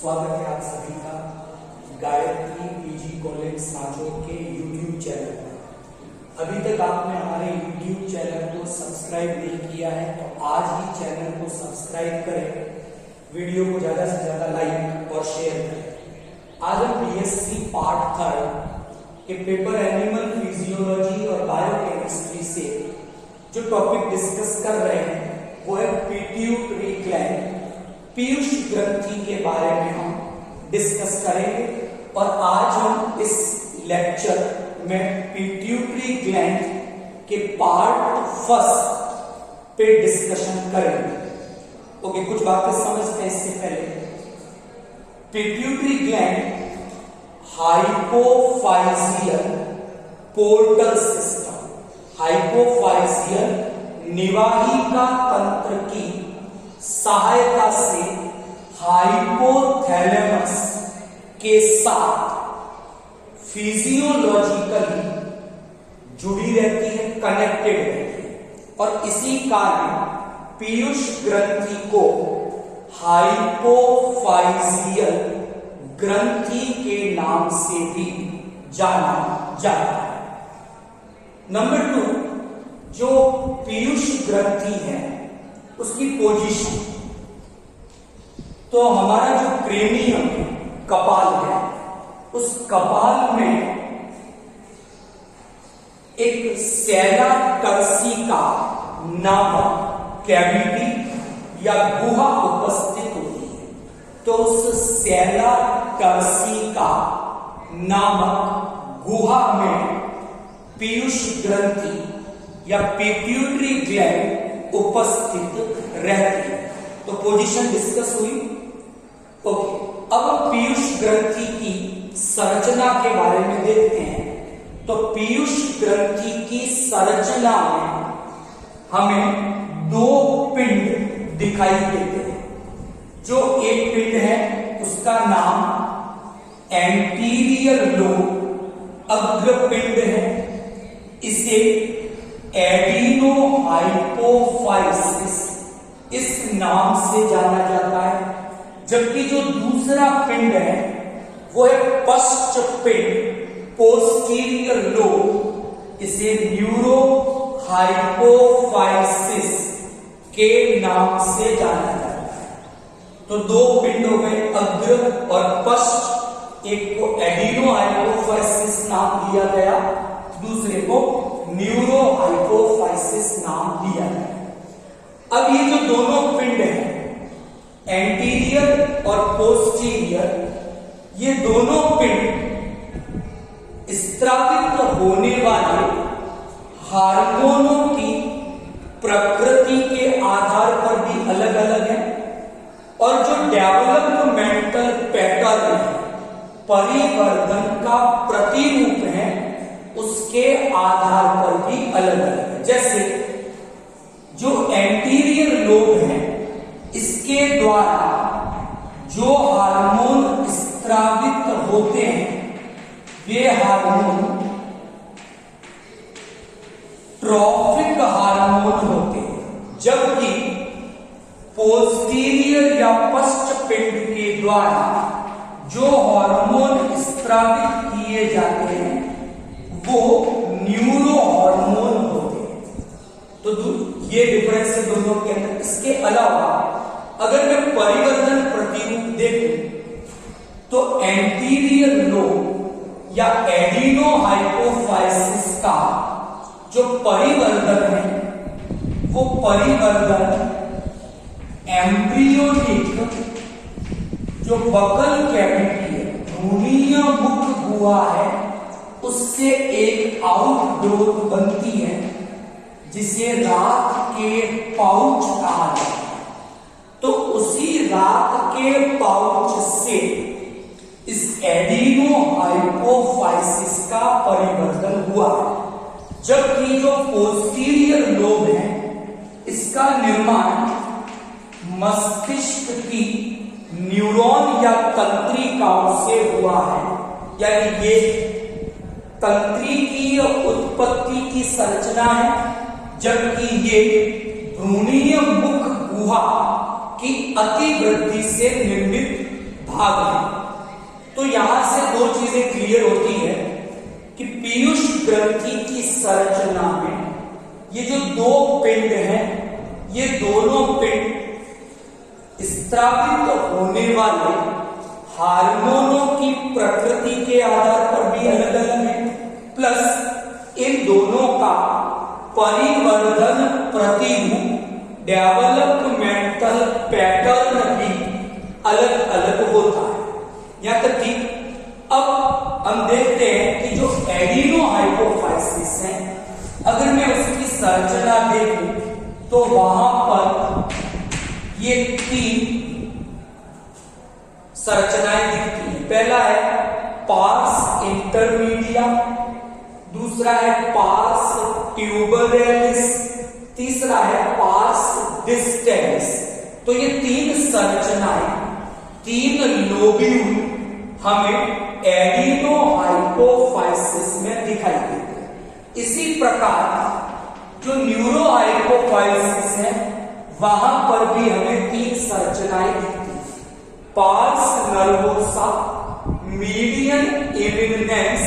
स्वागत है आप सभी का गायत्री पीजी कॉलेज सांचौर के यूट्यूब चैनल पर। अभी तक आपने हमारे यूट्यूब चैनल को सब्सक्राइब नहीं किया है तो आज ही चैनल को सब्सक्राइब करें, वीडियो को ज्यादा से ज्यादा लाइक और शेयर करें। आज हम बीएससी पार्ट 3 के पेपर एनिमल फिजियोलॉजी और बायोकेमिस्ट्री से जो टॉपिक डिस्कस कर रहे हैं वो है पिट्यूटरी ग्लैंड, पीयूष ग्रंथि के बारे में हम डिस्कस करेंगे। और आज हम इस लेक्चर में पिट्यूटरी ग्लैंड के पार्ट 1 पे डिस्कशन करेंगे। ओके, कुछ बातें समझते हैं इससे पहले। Pituitary gland hypophyseal portal system, hypophyseal निवाहिका तंत्र की सहायता से हाइपोथैलेमस के साथ फिजियोलॉजिकली जुड़ी रहती है, कनेक्टेड रहती है और इसी कारण पीयूष ग्रंथि को हाइपोफाइजियल ग्रंथि के नाम से भी जाना जाता है। नंबर 2, जो पीयूष ग्रंथि है उसकी पोजीशन, तो हमारा जो क्रेनियम कपाल है उस कपाल में एक सेला टर्सिका नामक कैविटी या गुहा उपस्थित होती है। तो उस सेला टर्सिका नामक गुहा में पीयूष ग्रंथि या पिट्यूटरी ग्लैंड उपस्थित रहती है। तो पोजीशन डिस्कस हुई। ओके, अब हम पीयूष ग्रंथि की संरचना के बारे में देखते हैं। तो पीयूष ग्रंथि की संरचना में हमें 2 पिंड दिखाई देते हैं। जो एक पिंड है उसका नाम एंटीरियर लोब अग्रपिंड है, इसे एडिनो हाइपोफाइसिस इस नाम से जाना जाता है। जबकि जो दूसरा पिंड है वो है पश्च पिंड पोस्टीरियर लोब, इसे न्यूरो हाइपोफाइसिस के नाम से जाना जाता है। तो 2 पिंड हो गए, अग्र और पश्च। एक को एडिनो हाइपोफाइसिस नाम दिया गया, दूसरे को न्यूरो हाइपोफाइसिस नाम दिया गया। अब ये जो दोनों पिंड हैं एंटीरियर और पोस्टीरियर, ये दोनों पिंड स्त्रावित होने वाले हार्मोनों की प्रकृति के आधार पर भी अलग अलग है और जो डेवलपमेंटल पैटर्न है, परिवर्धन का प्रतिरूप है, उसके आधार पर भी अलग अलग है। जैसे जो एंटीरियर लोब है इसके द्वारा जो हार्मोन स्त्रावित होते हैं वे हार्मोन ट्रॉफिक हार्मोन होते हैं, जबकि पोस्टीरियर या पश्च पिंड के द्वारा जो हार्मोन स्त्रावित किए जाते हैं वो न्यूरो हार्मोन होते हैं। तो ये डिफरेंस है दोनों के अंदर। इसके अलावा अगर मैं परिवर्धन प्रतिरूप देखूं तो एंटीरियर लोब या एडिनो हाइपोफाइसिस का जो परिवर्धन है वो परिवर्धन एम्ब्रियोनिक जो बकल कैविटी है, भ्रूणीय मुख गुहा है, उससे एक आउटग्रोथ बनती है जिसे रात के पाउच कहा जाता है। तो उसी रात के पाउच से इस एडिनो हाइपोफाइसिस का परिवर्तन हुआ, जबकि जो पोस्टीरियर लोब है इसका निर्माण मस्तिष्क की न्यूरॉन या तंत्रिकाओं से हुआ है। यानी ये तंत्रिकीय उत्पत्ति की संरचना है, जबकि ये भ्रूणीय मुख गुहा की अतिवृद्धि से निर्मित भाग है। तो यहां से दो चीजें क्लियर होती है कि पीयूष ग्रंथि की संरचना में ये जो दो पिंड हैं, ये दोनों पिंड स्त्रावित होने वाले हार्मोनों की प्रकृति के आधार पर भी अलग अलग है, प्लस इन दोनों का परिवर्धन प्रतिरूप डेवलपमेंटल पैटर्न भी अलग अलग होता है। यहां तक कि अब हम देखते हैं कि जो एडिनोहाइपोफाइसिस है, अगर मैं उसकी संरचना देखूं तो वहां पर ये तीन संरचनाएं दिखती है। पहला है पार्स इंटरमीडिया, दूसरा है पार्स ट्यूबरैलिस, तीसरा है पार्स डिस्टेंस। तो ये तीन संरचनाएं, तीन लोब्यूल हमें एडिनोहाइपोफाइसिस में दिखाई देते हैं। इसी प्रकार जो न्यूरोहाइपोफाइसिस है, वहां पर भी हमें तीन संरचनाएं दिखती हैं, पार्स नर्वोसा, मीडियन इमिनेंस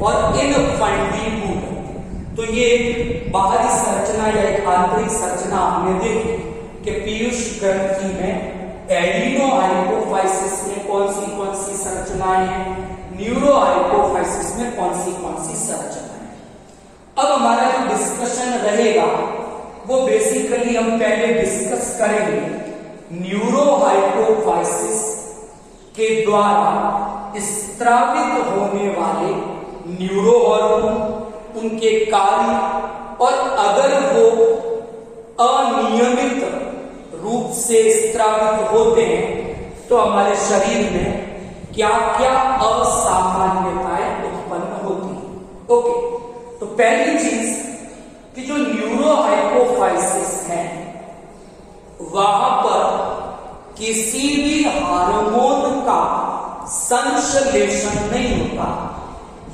और इनफंडिबुलर। तो ये बाहरी संरचना या एक आंतरिक संरचना हमने देखी कि पीयूष ग्रंथि में एडिनोहाइपोफाइसिस में कौन सी संरचनाएं हैं, न्यूरोहाइपोफाइसिस में कौन सी संरचनाएं। अब हमारा जो डिस्कशन रहेगा वो बेसिकली हम पहले डिस्कस करेंगे न्यूरोहाइपोफाइसिस के द्वारा स्त्रावित होने वाले न्यूरो हार्मोन, उनके कार्य, और अगर वो अनियमित रूप से स्त्रावित होते हैं तो हमारे शरीर में क्या क्या असामान्यताएं उत्पन्न होती हैं। ओके, तो पहली चीज कि जो न्यूरोहाइपोफाइसिस है, वहां पर किसी भी हार्मोन का संश्लेषण नहीं होता।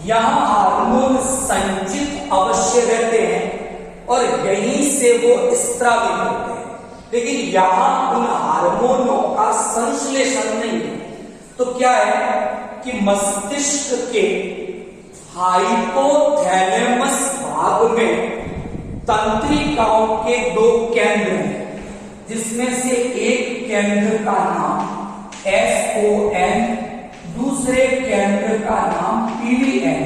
यहां हार्मोन संचित अवश्य रहते हैं और यहीं से वो स्त्रावित होते हैं, लेकिन यहां उन हार्मोनों का संश्लेषण नहीं है। तो क्या है कि मस्तिष्क के हाइपोथैलेमस भाग में तंत्रिकाओं के दो केंद्र हैं, जिसमें से एक केंद्र का नाम SON, दूसरे केंद्र का नाम PVN।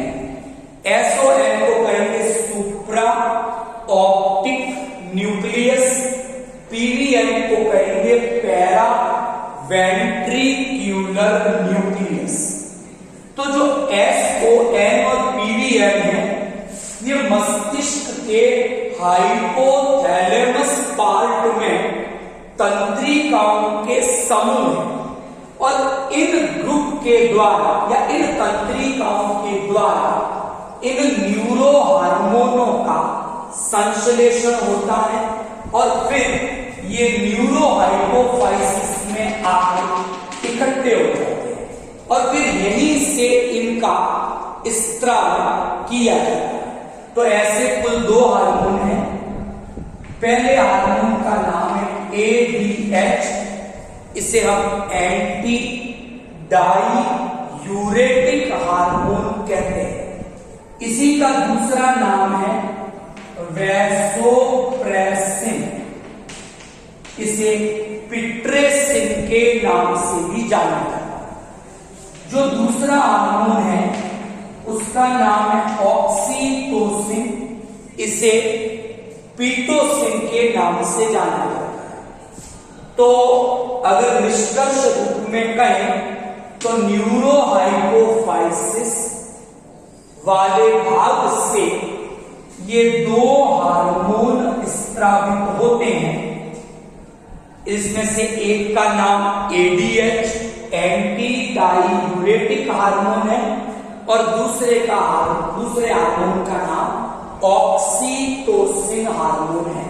SON को कहेंगे सुप्रा ऑप्टिक न्यूक्लियस, PVN को कहेंगे पैरा वेंट्रिक्यूलर न्यूक्लियस। तो जो SON और PVN है, ये मस्तिष्क के हाइपोथैलेमस पार्ट में तंत्रिकाओं के समूह है, और इन ग्रुप के द्वारा या इन तंत्रिकाओं के द्वारा इन न्यूरो हार्मोनों का संश्लेषण होता है, और फिर ये न्यूरोहाइपोफाइसिस में आकर इकट्ठे हो जाते हैं, और फिर यहीं से इनका स्त्राव किया जाता है। तो ऐसे कुल दो हार्मोन हैं। पहले हार्मोन का नाम है ADH, इसे हम एंटी डाइयूरेटिक हार्मोन कहते हैं। इसी का दूसरा नाम है वैसोप्रेसिन, इसे पिट्रेसिन के नाम से भी जाना जाता है। जो दूसरा हार्मोन है उसका नाम है ऑक्सीटोसिन, इसे पीटोसिन के नाम से जाना जाता है। तो अगर निष्कर्ष रूप में कहें तो न्यूरोहाइपोफाइसिस वाले भाग से ये दो हार्मोन स्त्रावित होते हैं। इसमें से एक का नाम ADH एंटी डाइयूरेटिक हार्मोन है, और दूसरे हार्मोन का नाम ऑक्सीटोसिन हार्मोन है।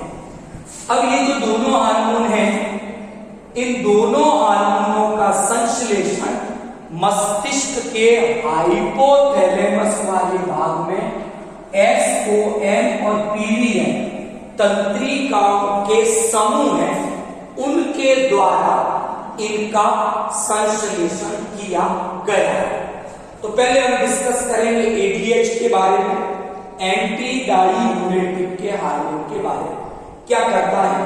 अब ये जो दोनों हार्मोन हैं, इन दोनों हार्मोनों का संश्लेषण मस्तिष्क के हाइपोथैलेमस वाले भाग में SON और PVN तंत्रिकाओं के समूह हैं, उनके द्वारा इनका संश्लेषण किया गया है। तो पहले हम डिस्कस करेंगे एडीएच के बारे में, एंटी डाइयूरेटिक के हार्मोन के बारे में। क्या करता है?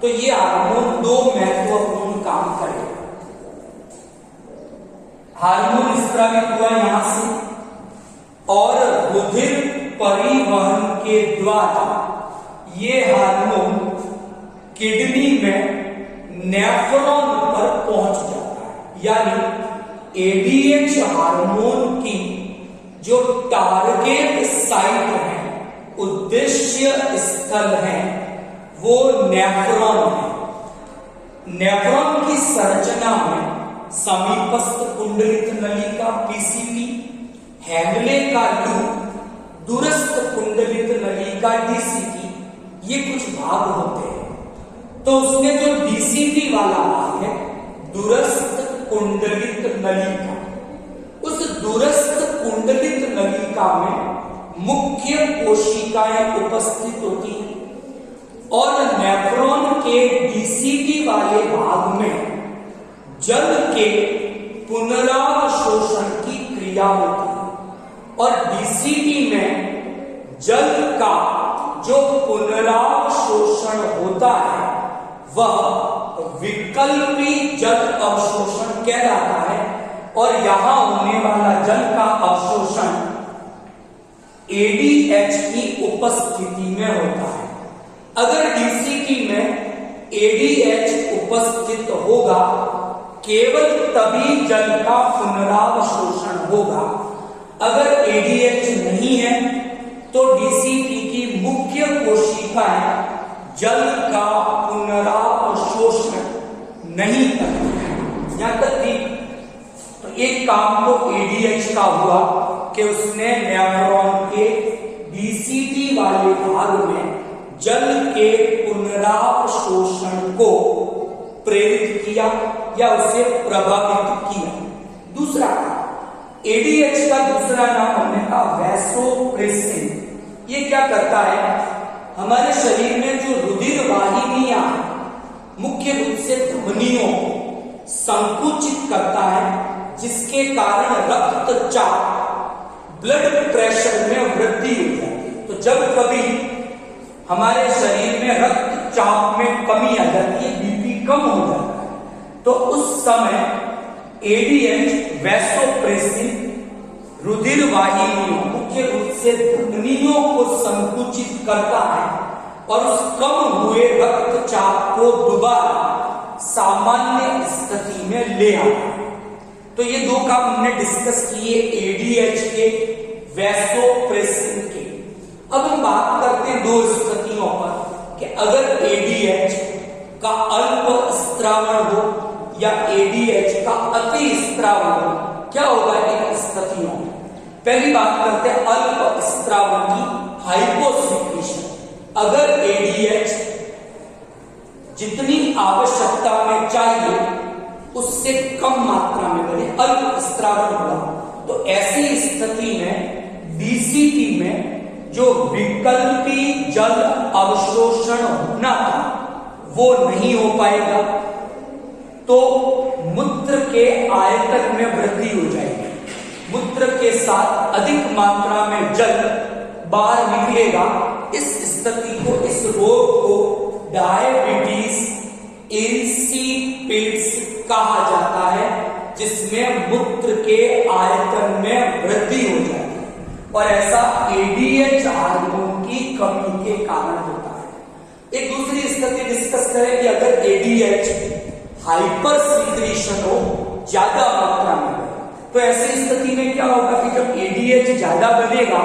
तो ये हार्मोन दो महत्वपूर्ण काम करेगा। हार्मोन स्रावित हुआ यहां से और रुधिर परिवहन के द्वारा ये हार्मोन किडनी में नेफ्रॉन पर पहुंच जाता है। यानी एडीएच हार्मोन की जो टारगेट साइट है, उद्देश्य स्थल है, वो नेफ्रॉन है। नेफ्रॉन की संरचना में समीपस्थ कुंडलित नलिका पीसीटी, हैमले का लूप, दूरस्थ कुंडलित नलिका डीसीटी, ये कुछ भाग होते हैं। तो उसमें जो डीसीटी वाला भाग है, दूरस्थ कुंडलित नलिका, उस दूरस्थ कुंडलित नलिका में मुख्य कोशिकाएं उपस्थित होती हैं और नेफ्रॉन के डीसीटी वाले भाग में जल के पुनरावशोषण की क्रिया होती है और डीसीटी में जल का जो पुनरावशोषण होता है वह विकल्पी जल अवशोषण कहलाता है और यहां होने वाला जल का अवशोषण एडीएच की उपस्थिति में होता है। अगर डीसीटी में एडीएच उपस्थित होगा केवल तभी जल का पुनरावशोषण होगा। अगर एडीएच नहीं है तो डीसीटी की मुख्य कोशिकाएं जल का पुनरावशोषण नहीं करती। यहां तक कि तो एक काम तो एडीएच का हुआ कि उसने नेफ्रॉन के डीसीटी वाले भाग में जल के पुनरावशोषण को प्रेरित किया या उसे प्रभावित किया। दूसरा एडीएच का दूसरा नाम हमने कहा वैसोप्रेसिन। ये क्या करता है? हमारे शरीर में जो रुधिर वाहिनियां मुख्य रूप से धमनियों संकुचित करता है, जिसके कारण रक्तचाप, ब्लड प्रेशर में वृद्धि हो जाती है। तो जब कभी हमारे शरीर में रक्तचाप में कमी आ जाती है, बीपी कम हो जाता है, तो उस समय एडीएच वैसोप्रेसिन रुधिर वाहिनियों मुख्य रूप से धमनियों को संकुचित करता है और उस कम हुए रक्तचाप को दोबारा सामान्य स्थिति में ले आता है। तो ये दो काम हमने डिस्कस किए एडीएच के, वैसोप्रेसिन के। अब हम बात करते हैं दो स्थितियों पर कि अगर एडीएच का अल्प स्त्रावण हो या एडीएच का अति स्त्रावण हो, क्या होगा इन स्थितियों में। पहली बात करते हैं अल्प स्त्रावण की, हाइपोसिक्रेशन। अगर एडीएच जितनी आवश्यकता में चाहिए उससे कम मात्रा में बने, अल्प स्त्रावण हुआ, तो ऐसी स्थिति में डीसीटी में जो विकल्पी जल अवशोषण होना था वो नहीं हो पाएगा, तो मूत्र के आयतन में वृद्धि हो जाएगी। मूत्र के साथ अधिक मात्रा में जल बाहर निकलेगा। इस स्थिति को, इस रोग को डायबिटीज इंसिपिड्स कहा जाता है, जिसमें मूत्र के आयतन में वृद्धि हो जाती है और ऐसा एडीएच हार्मोन की कमी के कारण होता है। एक दूसरी स्थिति डिस्कस करें कि अगर एडीएच हाइपर सीक्रेशन हो, ज्यादा मात्रा में, तो ऐसी स्थिति में क्या होगा कि जब एडीएच ज्यादा बनेगा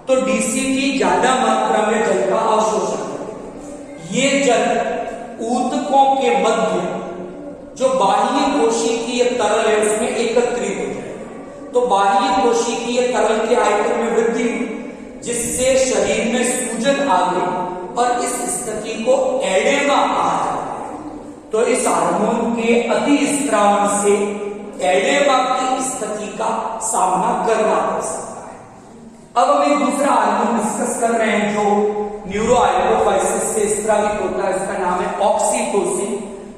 तो डीसीटी ज्यादा मात्रा में जल का अवशोषण करेगा। ये जल ऊतकों के मध्य जो बाह्य कोशिकीय तरल है उसमें एकत्रित हो जाएगा, तो बाह्य कोशिकीय तरल के आयतन में वृद्धि, जिससे शरीर में सूजन आ गई और इस स्थिति को एडेमा कहा जाता है। तो इस हार्मोन के अति स्त्रावण से एडेमा की स्थिति का सामना करना पड़ सकता है। अब हम एक दूसरा हार्मोन डिस्कस कर रहे हैं जो न्यूरोहाइपोफाइसिस से स्रावित होता है, इसका नाम है ऑक्सीटोसिन।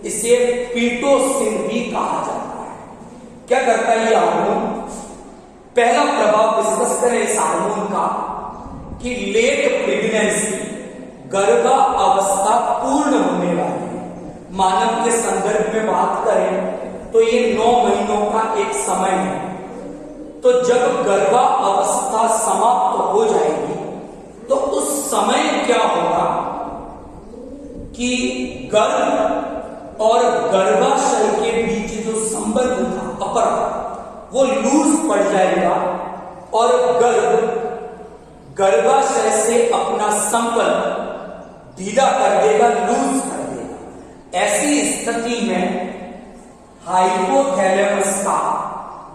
इसे पीटोसिन भी कहा जाता है। क्या करता है ये हार्मोन? पहला प्रभाव डिस्कस करें इस हार्मोन का कि लेट प्रेगनेंसी, गर्भावस्था पूर्ण होने वाली मानव के संदर्भ में बात करें तो ये 9 महीनों का एक समय है। तो जब गर्भावस्था समाप्त हो जाएगी तो उस समय क्या होगा कि गर्भ और गर्भाशय के बीच जो संबंध था अपर, वो लूज पड़ जाएगा और गर्भाशय से अपना संबंध ढीला कर देगा, लूज कर देगा। ऐसी स्थिति में हाइपोथैलेमस का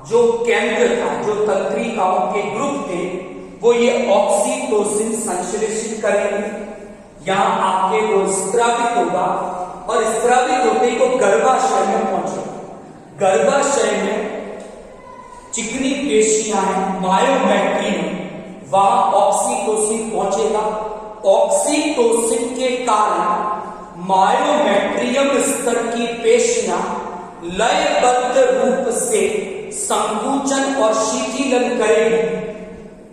जो केंद्र था, जो तंत्रिकाओं के ग्रुप थे, वो ये ऑक्सीटोसिन संश्लेषित करेंगे, यहां आपके वो स्त्रावित होगा और स्त्रावित होते ही वो गर्भाशय में पहुंचेगा। गर्भाशय में चिकनी पेशियां हैं, मायोमेट्रियम, वहां ऑक्सीटोसिन पहुंचेगा। ऑक्सीटोसिन के कारण मायोमेट्रियम स्तर की पेशियां लयबद्ध रूप से संकुचन और शिथिलन करेगी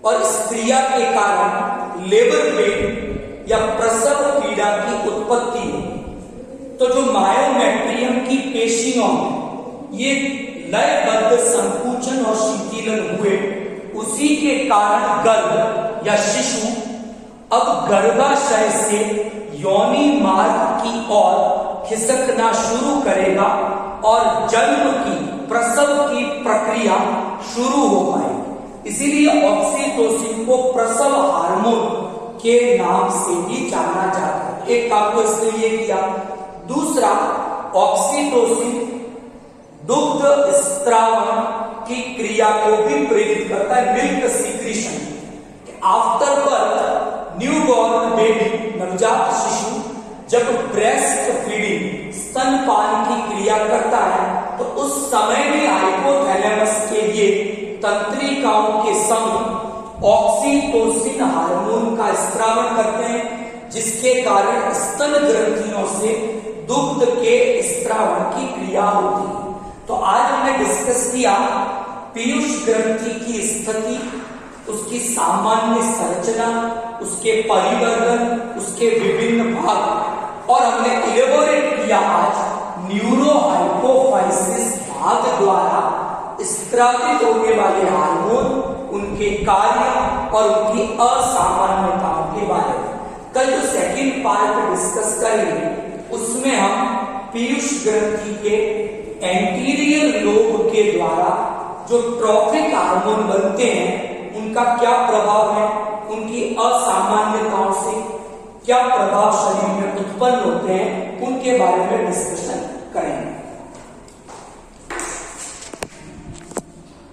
और इस क्रिया के कारण लेबर पेन या प्रसव पीड़ा की उत्पत्ति होगी। तो जो मायोमेट्रियम की पेशियों में ये लयबद्ध संकुचन और शिथिलन हुए, उसी के कारण गर्भ या शिशु अब गर्भाशय से योनि मार्ग की ओर खिसकना शुरू करेगा और जन्म की, प्रसव की प्रक्रिया शुरू हो पाएगी। इसीलिए ऑक्सीटोसिन को प्रसव हार्मोन के नाम से भी जाना जाता है। एक काम तो इसलिए किया। दूसरा, ऑक्सीटोसिन दुग्ध स्त्रावण की क्रिया को भी प्रेरित करता है, milk secretion. After birth newborn baby, नवजात शिशु जब ब्रेस्ट फीडिंग, स्तनपान की क्रिया करता है तो उस समय भी हाइपोथैलेमस के ये तंत्रिकाओं के संग ऑक्सीटोसिन हार्मोन का स्त्रावण करते हैं, जिसके कारण स्तन ग्रंथियों से दुग्ध के स्त्रावण की क्रिया होती है। तो आज हमने डिस्कस किया पीयूष ग्रंथि की स्थिति, उसकी सामान्य संरचना, उसके परिवर्तन, उसके विभिन्न भाग, और हमने इलेबोरेट किया आज न्यूरोहाइपोफाइसिस भाग द्वारा स्त्रावित होने वाले हार्मोन, उनके कार्य और उनकी असामान्यताओं के बारे में। कल जो सेकंड पार्ट डिस्कस करेंगे उसमें हम पीयूष ग्रंथि के एंटीरियर लोब के द्वारा जो ट्रॉफिक हार्मोन बनते हैं उनका क्या प्रभाव है, उनकी असामान्यताओं से क्या प्रभाव शरीर में उत्पन्न होते हैं, उनके बारे में डिस्कशन करेंगे।